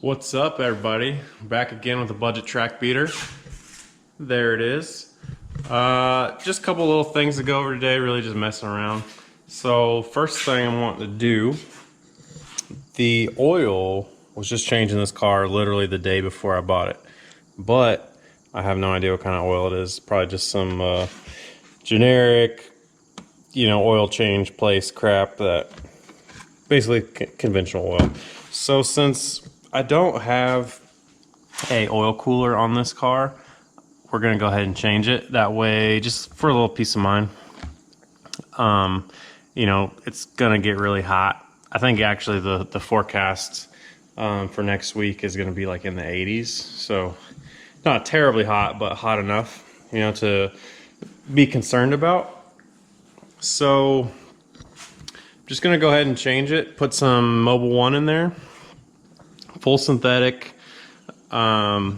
What's up, everybody? Back again with a budget track beater. There it is. Just a couple little things to go over today, really just messing around. So first thing I'm wanting to do, the oil was just changed in this car literally the day before I bought it. But I have no idea what kind of oil it is. Probably just some generic, oil change place crap that basically conventional oil. So since I don't have a oil cooler on this car, we're gonna go ahead and change it. That way, just for a little peace of mind. It's gonna get really hot. I think actually the forecast for next week is gonna be like in the 80s. So not terribly hot, but hot enough, to be concerned about. So I'm just gonna go ahead and change it. Put some Mobil 1 in there. Full synthetic. Really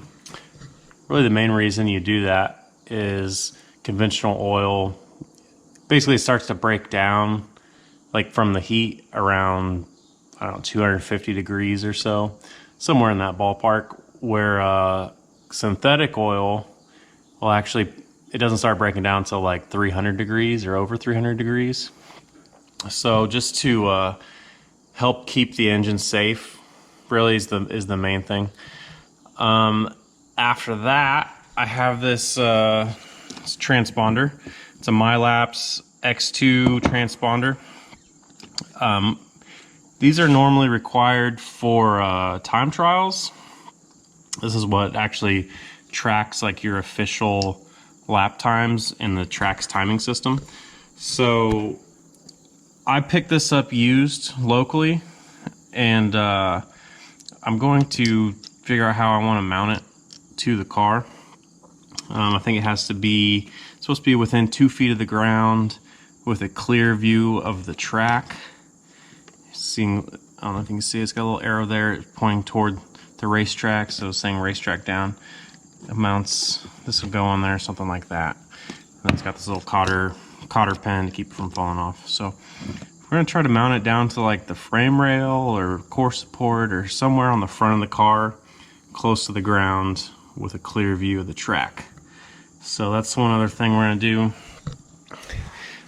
the main reason you do that is conventional oil basically it starts to break down like from the heat around, 250 degrees or so, somewhere in that ballpark, where synthetic oil will actually, it doesn't start breaking down until like 300 degrees or over 300 degrees. So just to help keep the engine safe really is the main thing. After that, I have this transponder. It's a MyLaps X2 transponder. These are normally required for time trials. This is what actually tracks like your official lap times in the track's timing system. So I picked this up used locally, and I'm going to figure out how I want to mount it to the car. I think it has to be, it's supposed to be within 2 feet of the ground with a clear view of the track. I don't know if you can see, it's got a little arrow there pointing toward the racetrack, so it's saying racetrack down. It mounts, this will go on there, something like that. And then it's got this little cotter pin to keep it from falling off. So we're gonna try to mount it down to like the frame rail or core support or somewhere on the front of the car, close to the ground with a clear view of the track. So that's one other thing we're gonna do.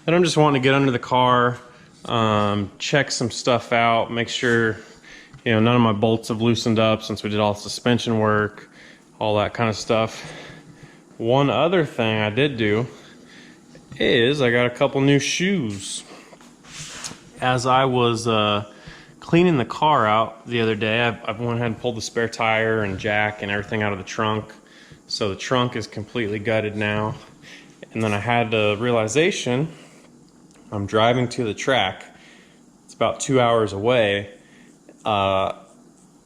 Then I'm just wanting to get under the car, check some stuff out, make sure none of my bolts have loosened up since we did all the suspension work, all that kind of stuff. One other thing I did do is I got a couple new shoes. As I was cleaning the car out the other day, I went ahead and pulled the spare tire and jack and everything out of the trunk. So the trunk is completely gutted now. And then I had the realization, I'm driving to the track. It's about 2 hours away. I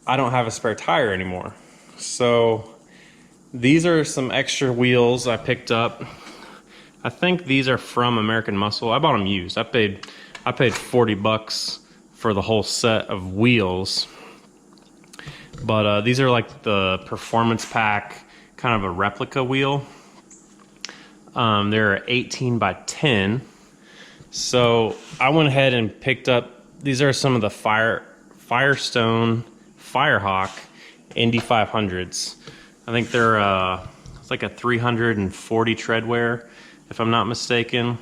don't have a spare tire anymore. So these are some extra wheels I picked up. I think these are from American Muscle. I bought them used. I paid $40 for the whole set of wheels. But these are like the performance pack, kind of a replica wheel. They're 18 by 10. So I went ahead and picked up, these are some of the Firestone Firehawk Indy 500s. I think they're it's like a 340 tread wear, if I'm not mistaken.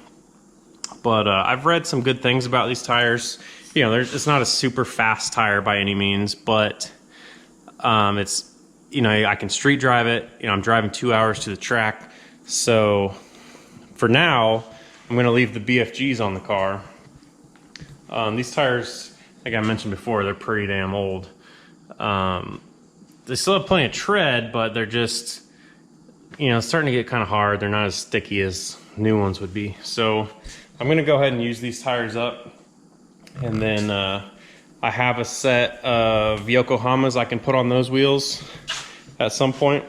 But I've read some good things about these tires. It's not a super fast tire by any means, but it's, I can street drive it. I'm driving 2 hours to the track. So for now, I'm going to leave the BFGs on the car. These tires, like I mentioned before, they're pretty damn old. They still have plenty of tread, but they're just, starting to get kind of hard. They're not as sticky as new ones would be. So I'm going to go ahead and use these tires up. And then I have a set of Yokohamas I can put on those wheels at some point.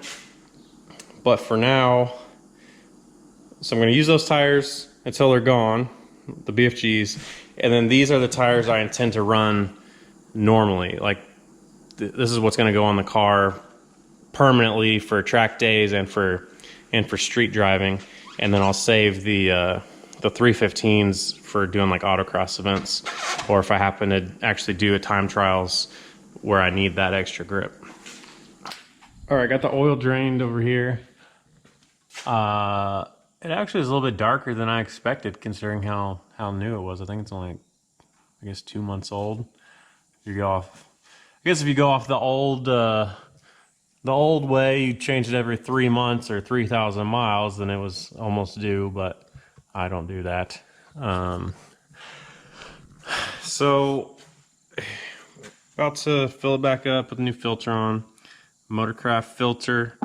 But for now, so I'm going to use those tires until they're gone, the BFGs. And then these are the tires I intend to run normally. Like this is what's going to go on the car permanently for track days and for street driving. And then I'll save the 315s for doing like autocross events, or if I happen to actually do a time trials where I need that extra grip. All right, got the oil drained over here. It actually is a little bit darker than I expected, considering how new it was. I think it's only, I guess, 2 months old. If you go off the old way, you change it every 3 months or 3,000 miles, then it was almost due. But I don't do that. So about to fill it back up with a new filter on, Motorcraft filter.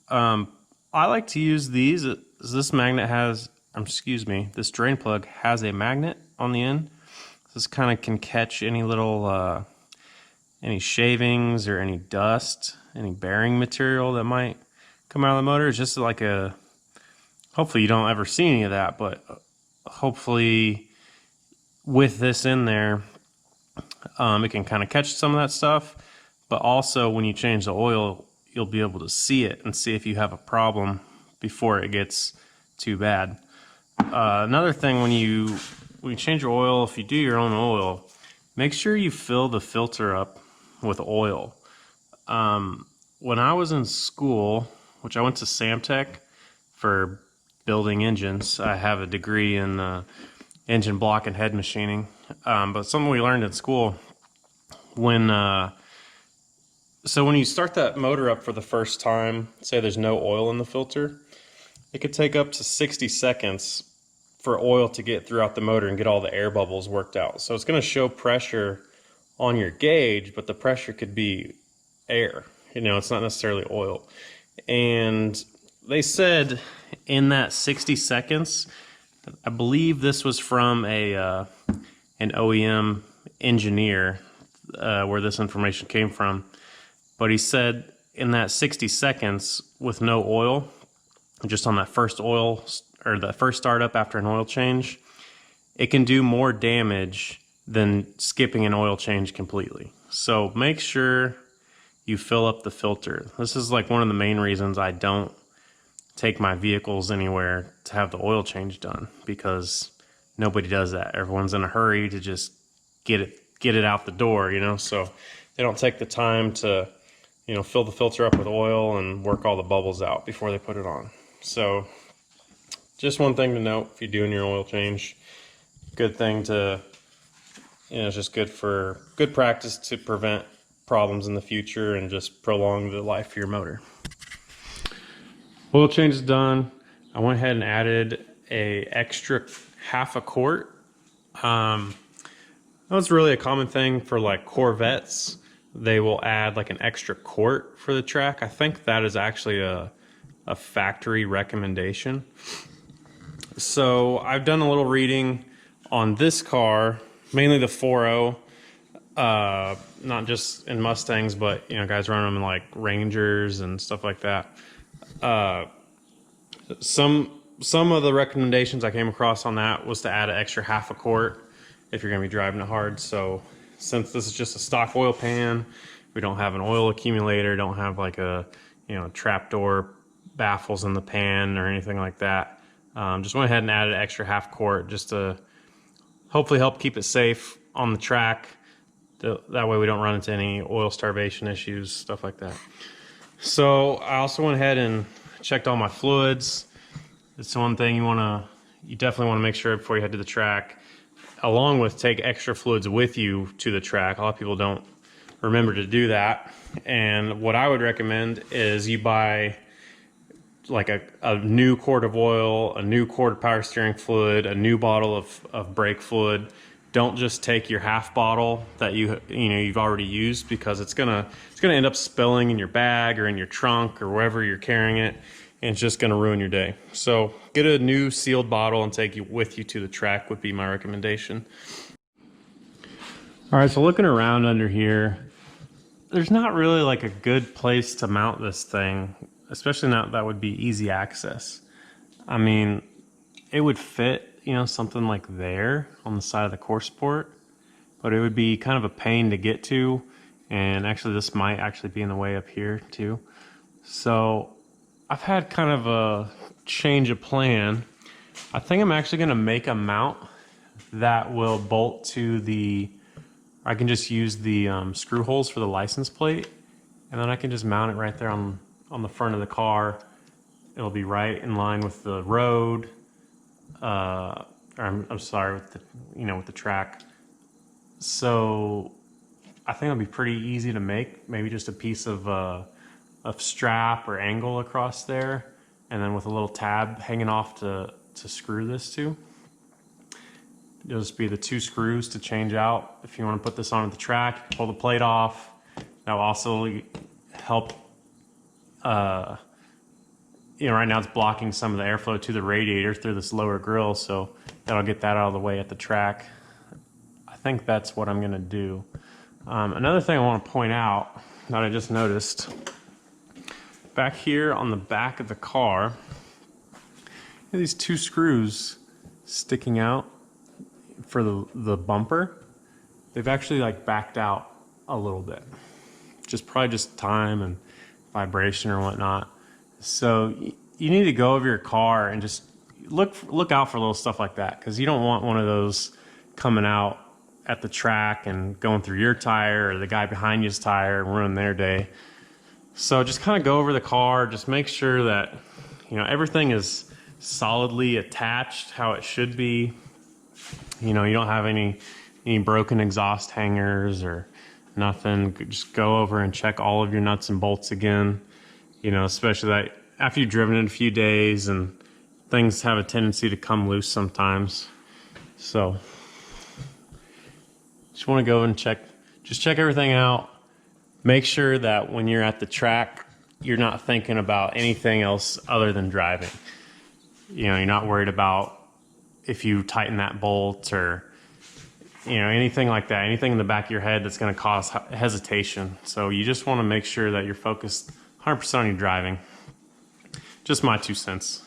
I like to use these. This magnet has, this drain plug has a magnet on the end. This kind of can catch any little, any shavings or any dust, any bearing material that might come out of the motor. It's just like hopefully you don't ever see any of that, but hopefully with this in there, it can kind of catch some of that stuff. But also when you change the oil, you'll be able to see it and see if you have a problem before it gets too bad. Another thing, when you change your oil, if you do your own oil, make sure you fill the filter up with oil. When I was in school, which I went to Samtech for building engines, I have a degree in engine block and head machining. But something we learned in school, so when you start that motor up for the first time, say there's no oil in the filter, it could take up to 60 seconds for oil to get throughout the motor and get all the air bubbles worked out. So it's going to show pressure on your gauge, but the pressure could be air. It's not necessarily oil. And they said in that 60 seconds, I believe this was from an OEM engineer where this information came from. But he said in that 60 seconds with no oil, just on that first oil or the first startup after an oil change, it can do more damage than skipping an oil change completely. So make sure you fill up the filter. This is like one of the main reasons I don't take my vehicles anywhere to have the oil change done, because nobody does that. Everyone's in a hurry to just get it out the door, so they don't take the time to fill the filter up with oil and work all the bubbles out before they put it on. So just one thing to note, if you're doing your oil change, good thing to, it's just good practice to prevent problems in the future and just prolong the life of your motor. Oil change is done. I went ahead and added a extra half a quart. That's really a common thing for like Corvettes. They will add like an extra quart for the track. I think that is actually a factory recommendation. So I've done a little reading on this car, mainly the 4.0, not just in Mustangs, but guys run them in like Rangers and stuff like that. Some of the recommendations I came across on that was to add an extra half a quart if you're going to be driving it hard. So since this is just a stock oil pan, we don't have an oil accumulator, don't have like a trapdoor baffles in the pan or anything like that. Just went ahead and added an extra half quart just to hopefully help keep it safe on the track. That way we don't run into any oil starvation issues, stuff like that. So I also went ahead and checked all my fluids. It's one thing you definitely want to make sure before you head to the track, along with take extra fluids with you to the track. A lot of people don't remember to do that. And what I would recommend is you buy like a new quart of oil, a new quart of power steering fluid, a new bottle of brake fluid. Don't just take your half bottle that you've already used, because it's gonna end up spilling in your bag or in your trunk or wherever you're carrying it, and it's just gonna ruin your day. So get a new sealed bottle and take it with you to the track would be my recommendation. All right, so looking around under here, there's not really like a good place to mount this thing, especially not that would be easy access. I mean, it would fit, something like there on the side of the core support, but it would be kind of a pain to get to. And actually this might actually be in the way up here too. So I've had kind of a change of plan. I think I'm actually gonna make a mount that will bolt to I can just use the screw holes for the license plate And then I can just mount it right there on the front of the car. It'll be right in line with the road, or I'm sorry, with the, with the track. So I think it'll be pretty easy to make. Maybe just a piece of strap or angle across there, and then with a little tab hanging off to screw this to. It'll just be the 2 screws to change out. If you want to put this on at the track, pull the plate off. That will also help. Right now it's blocking some of the airflow to the radiator through this lower grill, so that'll get that out of the way at the track. I think that's what I'm going to do. Another thing I want to point out that I just noticed, back here on the back of the car, these 2 screws sticking out for the bumper. They've actually like backed out a little bit. Probably just time and vibration or whatnot. So you need to go over your car and just look out for little stuff like that, because you don't want one of those coming out at the track and going through your tire or the guy behind you's tire and ruin their day. So just kind of go over the car, just make sure that everything is solidly attached how it should be. You don't have any broken exhaust hangers or nothing. Just go over and check all of your nuts and bolts again. Especially that after you've driven it a few days and things have a tendency to come loose sometimes. So just want to go and check everything out. Make sure that when you're at the track, you're not thinking about anything else other than driving. You're not worried about if you tighten that bolt or anything like that, anything in the back of your head that's going to cause hesitation. So you just want to make sure that you're focused 100% on your driving. Just my 2 cents.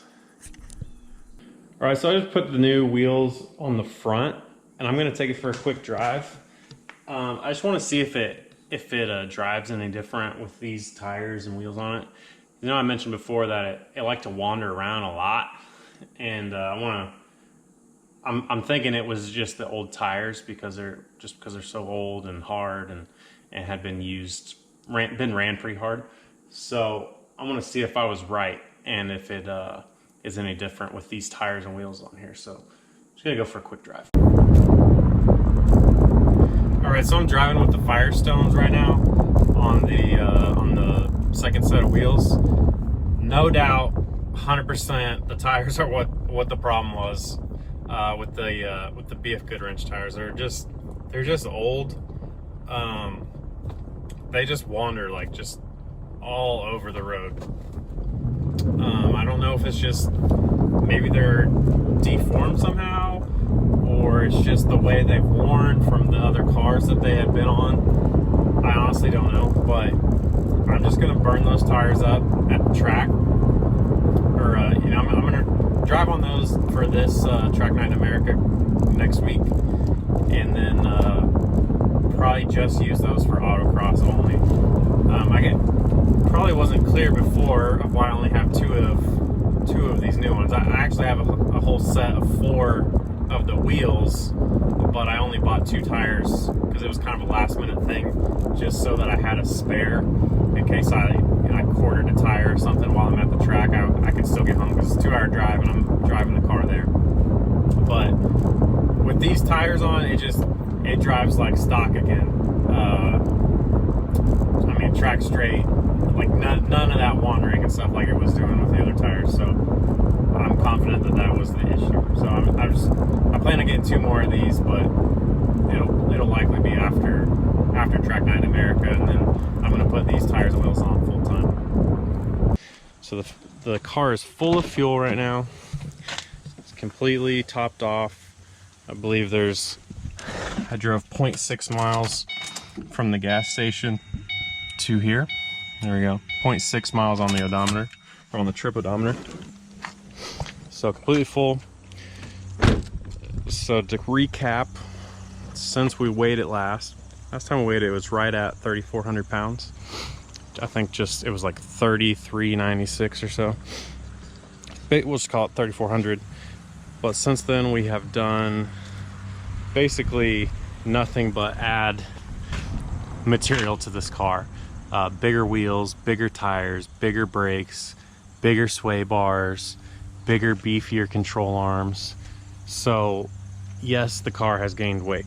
All right, so I just put the new wheels on the front, and I'm going to take it for a quick drive. I just want to see if it drives any different with these tires and wheels on it. I mentioned before that it liked to wander around a lot, and I'm thinking it was just the old tires because they're so old and hard and had been ran pretty hard. So I want to see if I was right and if it is any different with these tires and wheels on here. So I'm just gonna go for a quick drive. All right, so I'm driving with the Firestones right now on the second set of wheels. No doubt, 100%, the tires are what the problem was with the BF Goodwrench tires. They're just old. They just wander like just all over the road. I don't know if it's just maybe they're deformed somehow, or it's just the way they've worn from the other cars that they had been on. I honestly don't know, but I'm just gonna burn those tires up at the track, or I'm gonna drive on those for this Track Night in America next week, and then probably just use those for autocross only. Probably wasn't clear before of why I only have two of these new ones. I actually have a whole set of 4 of the wheels, but I only bought 2 tires because it was kind of a last minute thing, just so that I had a spare in case I quartered a tire or something while I'm at the track. I could still get home because it's a 2-hour drive and I'm driving the car there. But with these tires on, it drives like stock again. Track straight, like none of that wandering and stuff like it was doing with the other tires. So I'm confident that was the issue. So I plan on getting 2 more of these, but it'll likely be after Track Night in America, and then I'm gonna put these tires and wheels on full time. So the car is full of fuel right now. It's completely topped off. I believe I drove 0.6 miles from the gas station to here. There we go. 0.6 miles on the odometer, or on the trip odometer. So completely full. So to recap, since we weighed it last time we weighed it was right at 3,400 pounds. I think it was like 3,396 or so. We'll just call it 3,400. But since then we have done basically nothing but add material to this car. bigger wheels, bigger tires, bigger brakes, bigger sway bars, bigger, beefier control arms. So yes, the car has gained weight.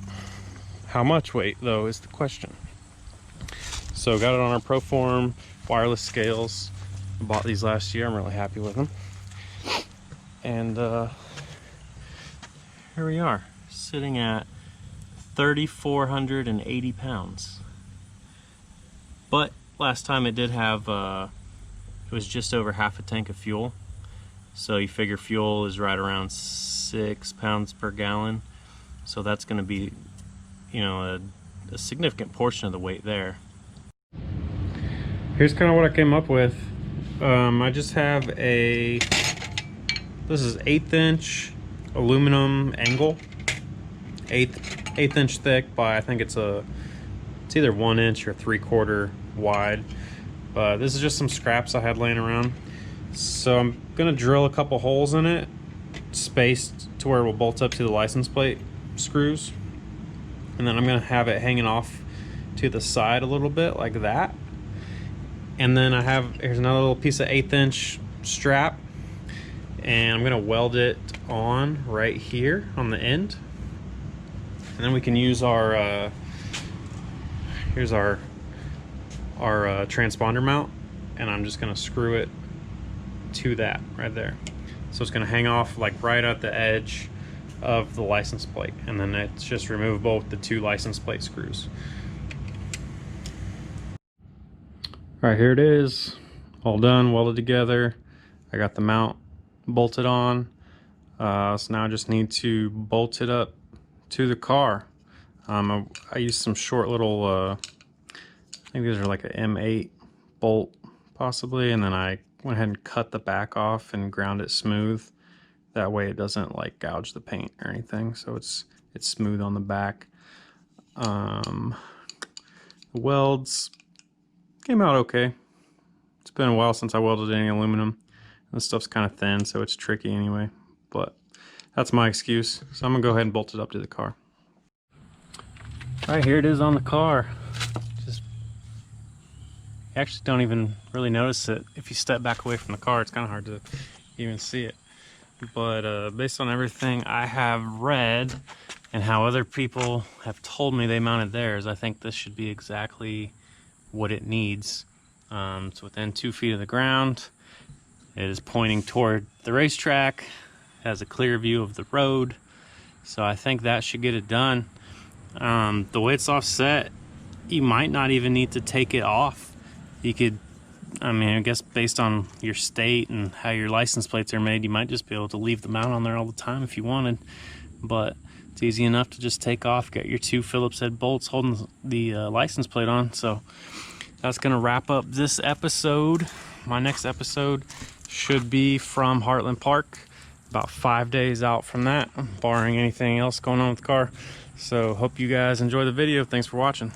How much weight though is the question. So got it on our Proform wireless scales. I bought these last year. I'm really happy with them. And here we are, sitting at 3,480 pounds. But last time it did have, it was just over half a tank of fuel. So you figure fuel is right around 6 pounds per gallon. So that's going to be, you know, a significant portion of the weight there. Here's kind of what I came up with. I just have this is 1/8 inch aluminum angle, eighth inch thick by, I think it's either 1 inch or 3/4 wide. But this is just some scraps I had laying around. So I'm gonna drill a couple holes in it, spaced to where it will bolt up to the license plate screws. And then I'm gonna have it hanging off to the side a little bit like that. And then here's another little piece of 1/8 inch strap, and I'm gonna weld it on right here on the end. And then we can use our, here's our transponder mount, and I'm just gonna screw it to that right there. So it's gonna hang off like right at the edge of the license plate, and then it's just removable with the 2 license plate screws. All right, here it is, all done, welded together. I got the mount bolted on. So now I just need to bolt it up to the car. I used some short little, I think these are like a M8 bolt possibly, and then I went ahead and cut the back off and ground it smooth. That way it doesn't like gouge the paint or anything, so it's smooth on the back. The welds came out okay. It's been a while since I welded any aluminum. This stuff's kind of thin, so it's tricky anyway, but that's my excuse. So I'm gonna go ahead and bolt it up to the car. All right, here it is on the car. You actually don't even really notice it. If you step back away from the car, it's kind of hard to even see it. But based on everything I have read and how other people have told me they mounted theirs, I think this should be exactly what it needs. It's within 2 feet of the ground. It is pointing toward the racetrack, has a clear view of the road. So I think that should get it done. The way it's offset, you might not even need to take it off. You could, I mean, I guess based on your state and how your license plates are made, you might just be able to leave the mount on there all the time if you wanted. But it's easy enough to just take off. Got your 2 Phillips head bolts holding the license plate on. So that's gonna wrap up this episode. My next episode should be from Heartland Park, about 5 days out from that, barring anything else going on with the car. So hope you guys enjoy the video. Thanks for watching.